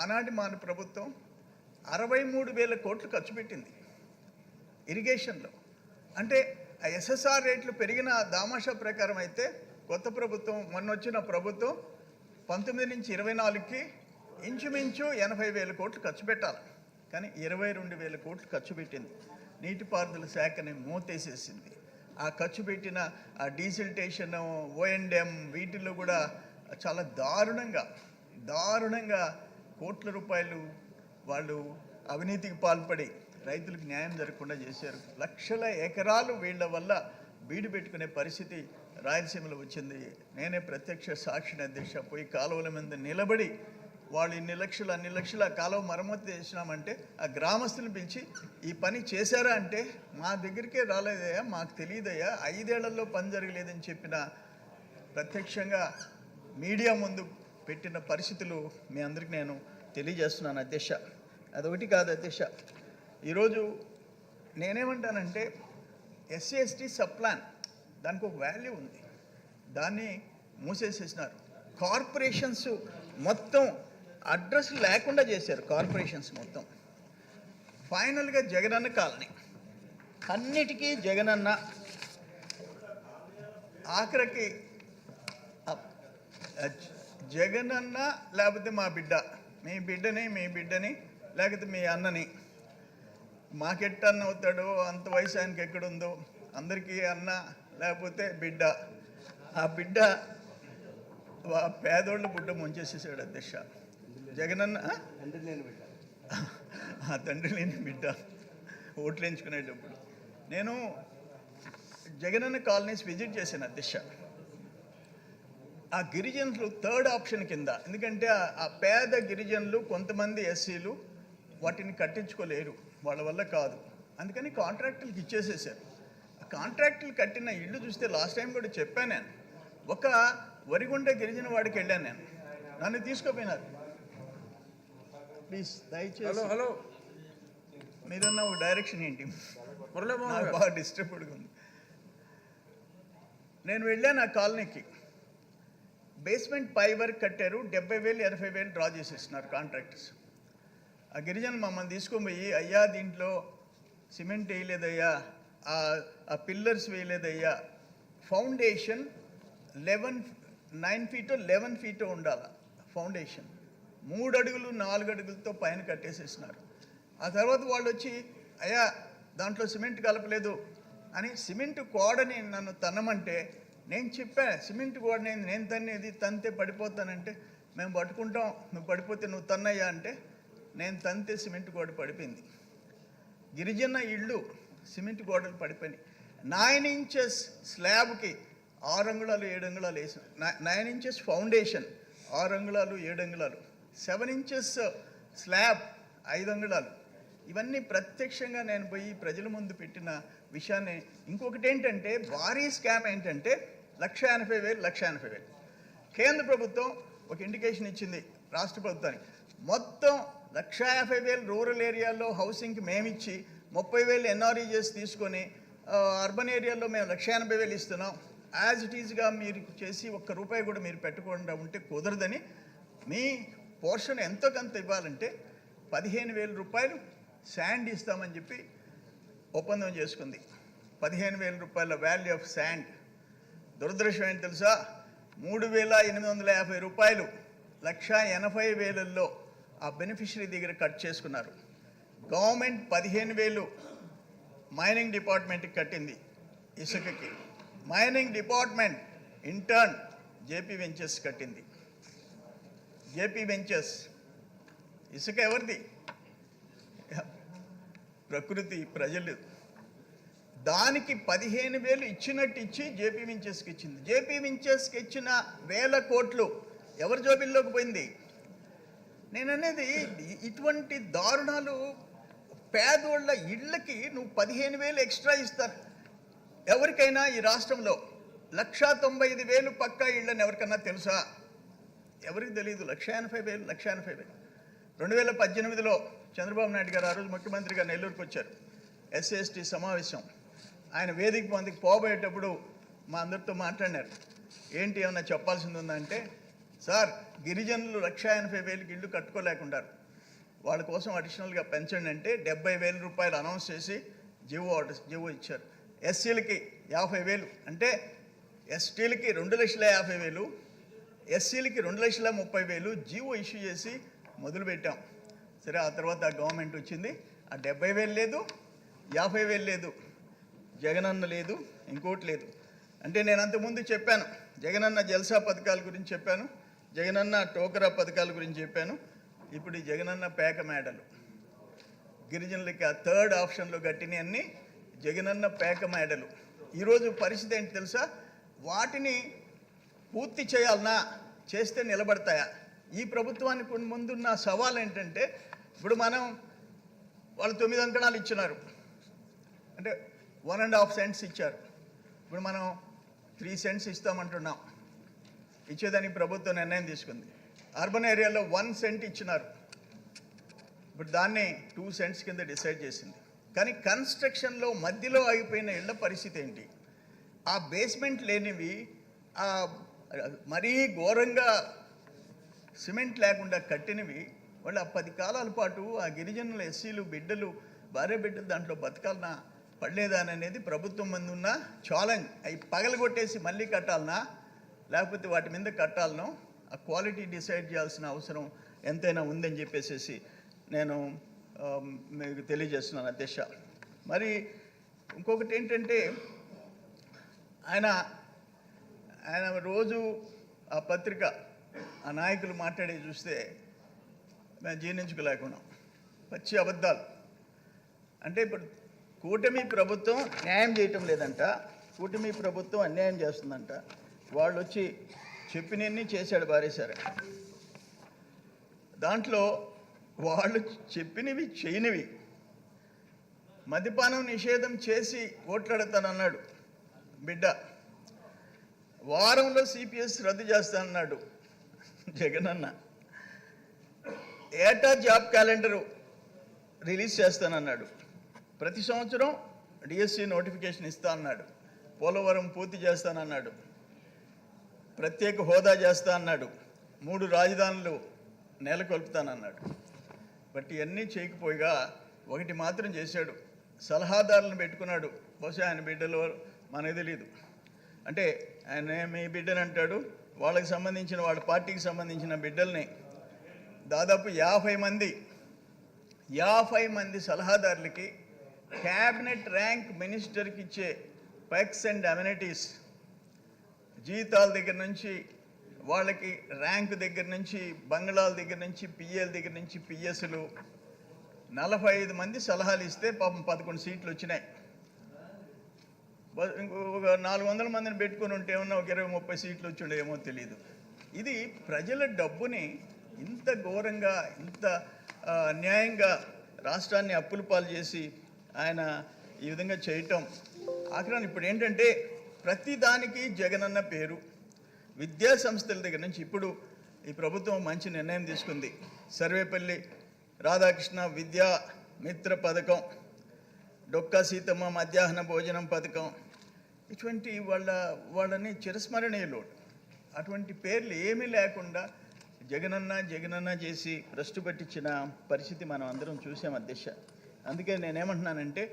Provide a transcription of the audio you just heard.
ఆనాటి మన ప్రభుత్వం 63,000 కోట్లు ఖర్చు పెట్టింది ఇరిగేషన్లో. అంటే ఆ ఎస్ఎస్ఆర్ రేట్లు పెరిగిన దామాషా ప్రకారం అయితే కొత్త ప్రభుత్వం మొన్నొచ్చిన ప్రభుత్వం 19 నుంచి 24కి ఇంచుమించు 80,000 కోట్లు ఖర్చు పెట్టాలి. కానీ 22,000 కోట్లు ఖర్చు పెట్టింది. నీటిపారుదల శాఖని మూతేసేసింది. ఆ ఖర్చు పెట్టిన ఆ డీసిల్టేషన్, ఓఎండ్ఎం వీటిల్లో కూడా చాలా దారుణంగా కోట్ల రూపాయలు వాళ్ళు అవినీతికి పాల్పడి రైతులకు న్యాయం జరగకుండా చేశారు. లక్షల ఎకరాలు వీళ్ళ వల్ల బీడు పెట్టుకునే పరిస్థితి రాయలసీమలో వచ్చింది. నేనే ప్రత్యక్ష సాక్షిని అధ్యక్ష. పోయి కాలువల మీద నిలబడి వాళ్ళు అన్ని లక్షల కాలువ మరమ్మతు చేసినామంటే ఆ గ్రామస్తులు పిలిచి ఈ పని చేశారా అంటే మా దగ్గరికే రాలేదయ్యా, మాకు తెలియదయ్యా, 5 ఏళ్లలో పని జరగలేదని చెప్పిన ప్రత్యక్షంగా మీడియా ముందు పెట్టిన పరిస్థితులు మీ అందరికీ నేను తెలియజేస్తున్నాను అధ్యక్ష. అదొకటి కాదు అధ్యక్ష, ఈరోజు నేనేమంటానంటే ఎస్సీ ఎస్టీ సబ్ ప్లాన్ దానికి ఒక వాల్యూ ఉంది, దాన్ని మూసేసేసినారు. కార్పొరేషన్స్ మొత్తం అడ్రస్ లేకుండా చేశారు. కార్పొరేషన్స్ మొత్తం ఫైనల్గా జగనన్న కాలనీ, అన్నిటికీ జగనన్న, ఆఖరికి జగనన్న లేకపోతే మా బిడ్డ, మీ బిడ్డని లేకపోతే మీ అన్నని. మాకెట్టన్న అవుతాడో అంత వయసు ఆయనకి ఎక్కడుందో, అందరికీ అన్న లేకపోతే బిడ్డ. ఆ బిడ్డ పేదోళ్ళ బుడ్డ ముంచేసేసాడు అధ్యక్ష. జగనన్న తండ్రి లేని బిడ్డ ఓట్లు ఎంచుకునేటప్పుడు నేను జగనన్న కాలనీస్ విజిట్ చేశాను అధ్యక్ష. ఆ గిరిజనులు 3rd ఆప్షన్ కింద, ఎందుకంటే ఆ పేద గిరిజనులు కొంతమంది ఎస్సీలు వాటిని కట్టించుకోలేరు, వాళ్ళ వల్ల కాదు, అందుకని కాంట్రాక్టులకు ఇచ్చేసేసారు. ఆ కాంట్రాక్టులు కట్టిన ఇళ్ళు చూస్తే లాస్ట్ టైం కూడా చెప్పాను నేను, ఒక వరిగుంట గిరిజన వాడికి వెళ్ళాను నేను, నన్ను తీసుకుపోయినారు. ప్లీజ్ దయచేసి హలో మీరన్నా ఒక డైరెక్షన్ ఏంటి, బాగా డిస్టర్బ్డ్గా ఉంది. నేను వెళ్ళాను ఆ కాలనీకి, బేస్మెంట్ పై వరకు కట్టారు, 70,000 80,000 డ్రా చేసేస్తున్నారు కాంట్రాక్టర్స్. ఆ గిరిజన మమ్మల్ని తీసుకొని పోయి, అయ్యా దీంట్లో సిమెంట్ వేయలేదయ్యా, ఆ పిల్లర్స్ వేయలేదయ్యా, ఫౌండేషన్ 9 ఫీటో 11 ఫీటో ఉండాలి ఫౌండేషన్, 3 అడుగులు 4 అడుగులతో పైన కట్టేసేసినారు. ఆ తర్వాత వాళ్ళు వచ్చి అయ్యా దాంట్లో సిమెంట్ కలపలేదు అని సిమెంట్ కోడని నన్ను తన్నమంటే నేను చెప్పా, సిమెంట్ గోడని నేను తన్నేది, తంతే పడిపోతానంటే మేము పట్టుకుంటాం, నువ్వు పడిపోతే నువ్వు తన్నయ్యా అంటే నేను తంతే సిమెంట్ గోడ పడిపోయింది. గిరిజన ఇళ్ళు సిమెంట్ గోడలు పడిపోయినాయి. 9 ఇంచెస్ స్లాబ్కి 6 అంగుళాలు 7 అంగుళాలు వేసాం. 9 ఇంచెస్ ఫౌండేషన్ 6 అంగుళాలు 7 అంగుళాలు, 7 ఇంచెస్ స్లాబ్ 5 అంగుళాలు. ఇవన్నీ ప్రత్యక్షంగా నేను పోయి ప్రజల ముందు పెట్టిన విషయాన్ని. ఇంకొకటి ఏంటంటే భారీ స్కామ్ ఏంటంటే 1,80,000 కేంద్ర ప్రభుత్వం ఒక ఇండికేషన్ ఇచ్చింది రాష్ట్ర ప్రభుత్వానికి, మొత్తం 1,50,000 రూరల్ ఏరియాల్లో హౌసింగ్కి మేమిచ్చి 30,000 ఎన్ఆర్ఈజెస్ తీసుకొని అర్బన్ ఏరియాలో మేము 1,80,000 ఇస్తున్నాం, యాజ్ ఇట్ ఈజ్గా మీరు చేసి ₹1 కూడా మీరు పెట్టకుండా ఉంటే కుదరదని, మీ పోర్షన్ ఎంతో కొంత ఇవ్వాలంటే ₹15,000 శాండ్ ఇస్తామని చెప్పి ఒప్పందం చేసుకుంది. ₹15,000 వాల్యూ ఆఫ్ శాండ్. దురదృష్టం ఏంటి తెలుసా, ₹3,850 1,80,000లో ఆ బెనిఫిషరీ దగ్గర కట్ చేసుకున్నారు. గవర్నమెంట్ 15,000 మైనింగ్ డిపార్ట్మెంట్కి కట్టింది ఇసుకకి, మైనింగ్ డిపార్ట్మెంట్ ఇంటర్న్ జేపీ వెంచర్స్ కట్టింది. జేపీ వెంచర్స్ ఇసుక ఎవరిది? ప్రకృతి ప్రజలు. దానికి 15,000 ఇచ్చినట్టు ఇచ్చి జేపీ వెంచర్స్కి ఇచ్చింది. జేపీ వెంచర్స్కి ఇచ్చిన 1,000 కోట్లు ఎవరి జోబిల్లోకి పోయింది? నేననేది ఇటువంటి దారుణాలు. పేదోళ్ళ ఇళ్ళకి నువ్వు 15,000 ఎక్స్ట్రా ఇస్తారు. ఎవరికైనా ఈ రాష్ట్రంలో 1,95,000 పక్కా ఇళ్ళని ఎవరికన్నా తెలుసా? ఎవరికి తెలియదు. 1,80,000 2018లో చంద్రబాబు నాయుడు గారు ఆ రోజు ముఖ్యమంత్రిగా నెల్లూరుకు వచ్చారు. ఎస్సీ ఎస్టీ సమావేశం. ఆయన వేదిక మందికి పోబోయేటప్పుడు మా అందరితో మాట్లాడినారు. ఏంటి ఏమన్నా చెప్పాల్సింది ఉందంటే, సార్ గిరిజనులు 1,80,000 ఇళ్ళు కట్టుకోలేకున్నారు, వాళ్ళ కోసం అడిషనల్గా పెంచండి అంటే 70,000 రూపాయలు అనౌన్స్ చేసి జీవో ఇచ్చారు. ఎస్సీలకి 50,000 అంటే ఎస్టీలకి 2,50,000, ఎస్సీలకి 2,30,000 జీవో ఇష్యూ చేసి మొదలుపెట్టాం. సరే, ఆ తర్వాత ఆ గవర్నమెంట్ వచ్చింది, ఆ 70,000 లేదు, 50,000 లేదు, జగనన్న లేదు, ఇంకోటి లేదు. అంటే నేను అంతకుముందు చెప్పాను, జగనన్న జల్సా పథకాల గురించి చెప్పాను, జగనన్న టోకరా పథకాల గురించి చెప్పాను. ఇప్పుడు ఈ జగనన్న పేక మేడలు, గిరిజనులకి ఆ థర్డ్ ఆప్షన్లో కట్టిన అన్ని జగనన్న పేక మేడలు. ఈరోజు పరిస్థితి ఏంటి తెలుసా? వాటిని పూర్తి చేయాలన్నా, చేస్తే నిలబడతాయా? ఈ ప్రభుత్వానికి ముందున్న సవాల్ ఏంటంటే, ఇప్పుడు మనం వాళ్ళు 9 అంకణాలు ఇచ్చినారు, అంటే 1.5 సెంట్స్ ఇచ్చారు. ఇప్పుడు మనం 3 సెంట్స్ ఇస్తామంటున్నాం, ఇచ్చేదానికి ప్రభుత్వం నిర్ణయం తీసుకుంది. అర్బన్ ఏరియాలో 1 సెంట్ ఇచ్చినారు, ఇప్పుడు దాన్ని 2 సెంట్స్ కింద డిసైడ్ చేసింది. కానీ కన్స్ట్రక్షన్లో మధ్యలో ఆగిపోయిన ఇళ్ల పరిస్థితి ఏంటి? ఆ బేస్మెంట్ లేనివి, మరీ ఘోరంగా సిమెంట్ లేకుండా కట్టినవి, వాళ్ళు ఆ 10 కాలాల పాటు ఆ గిరిజనుల ఎస్సీలు బిడ్డలు, భార్య బిడ్డలు దాంట్లో బతకాలనా పడలేదా అనేది ప్రభుత్వం ముందు ఉన్న ఛాలెంజ్. అవి పగలగొట్టేసి మళ్ళీ కట్టాలనా, లేకపోతే వాటి మీద కట్టాలనో ఆ క్వాలిటీ డిసైడ్ చేయాల్సిన అవసరం ఎంతైనా ఉందని చెప్పేసి నేను మీకు తెలియజేస్తున్నాను అధ్యక్ష. మరి ఇంకొకటి ఏంటంటే, ఆయన రోజు ఆ పత్రిక, ఆ నాయకులు మాట్లాడేది చూస్తే మేము జీర్ణించుకోలేకున్నాం. పచ్చి అబద్ధాలు. అంటే ఇప్పుడు కూటమి ప్రభుత్వం న్యాయం చేయటం లేదంట, కూటమి ప్రభుత్వం అన్యాయం చేస్తుందంట. వాళ్ళు వచ్చి చెప్పినన్ని చేశాడు బారేశారు. దాంట్లో వాళ్ళు చెప్పినవి చేయనివి, మద్యపానం నిషేధం చేసి ఓట్లాడతానన్నాడు బిడ్డ, వారంలో సిపిఎస్ రద్దు చేస్తానన్నాడు జగనన్న, ఏటా జాబ్ క్యాలెండరు రిలీజ్ చేస్తానన్నాడు, ప్రతి సంవత్సరం డిఎస్సి నోటిఫికేషన్ ఇస్తా అన్నాడు, పోలవరం పూర్తి చేస్తానన్నాడు, ప్రత్యేక హోదా చేస్తా అన్నాడు, 3 రాజధానులు నెలకొల్పుతానన్నాడు. బట్ ఇవన్నీ చేయకపోయిగా ఒకటి మాత్రం చేశాడు, సలహాదారులను పెట్టుకున్నాడు. బహుశా ఆయన బిడ్డలో మనకు తెలియదు. అంటే ఆయన మీ బిడ్డని అంటాడు, వాళ్ళకి సంబంధించిన వాళ్ళ పార్టీకి సంబంధించిన బిడ్డల్ని దాదాపు 50 మంది సలహాదారులకి క్యాబినెట్ ర్యాంక్ మినిస్టర్కి ఇచ్చే పెక్స్ అండ్ అమ్యూనిటీస్, జీతాల దగ్గర నుంచి, వాళ్ళకి ర్యాంక్ దగ్గర నుంచి, బంగ్లాల దగ్గర నుంచి, పిఏల దగ్గర నుంచి, పిఎస్లు 45 మంది సలహాలు ఇస్తే పాపం 11 సీట్లు వచ్చినాయి. ఇంకొక 400 మందిని పెట్టుకుని ఉంటే ఏమన్నా ఒక 20-30 సీట్లు వచ్చి ఏమో తెలియదు. ఇది ప్రజల డబ్బుని ఇంత ఘోరంగా, ఇంత అన్యాయంగా రాష్ట్రాన్ని అప్పుల పాలు చేసి ఆయన ఈ విధంగా చేయటం. ఆఖరాన్ని ఇప్పుడు ఏంటంటే, ప్రతి దానికి జగనన్న పేరు. విద్యా సంస్థల దగ్గర నుంచి ఇప్పుడు ఈ ప్రభుత్వం మంచి నిర్ణయం తీసుకుంది. సర్వేపల్లి రాధాకృష్ణ విద్యా మిత్ర పథకం, డొక్కా సీతమ్మ మధ్యాహ్న భోజనం పథకం, ఇటువంటి వాళ్ళని చిరస్మరణీయులు. అటువంటి పేర్లు ఏమీ లేకుండా జగనన్న చేసి భ్రష్టు పట్టించిన పరిస్థితి మనం అందరం చూసాం అధ్యక్ష. అందుకే నేనేమంటున్నానంటే,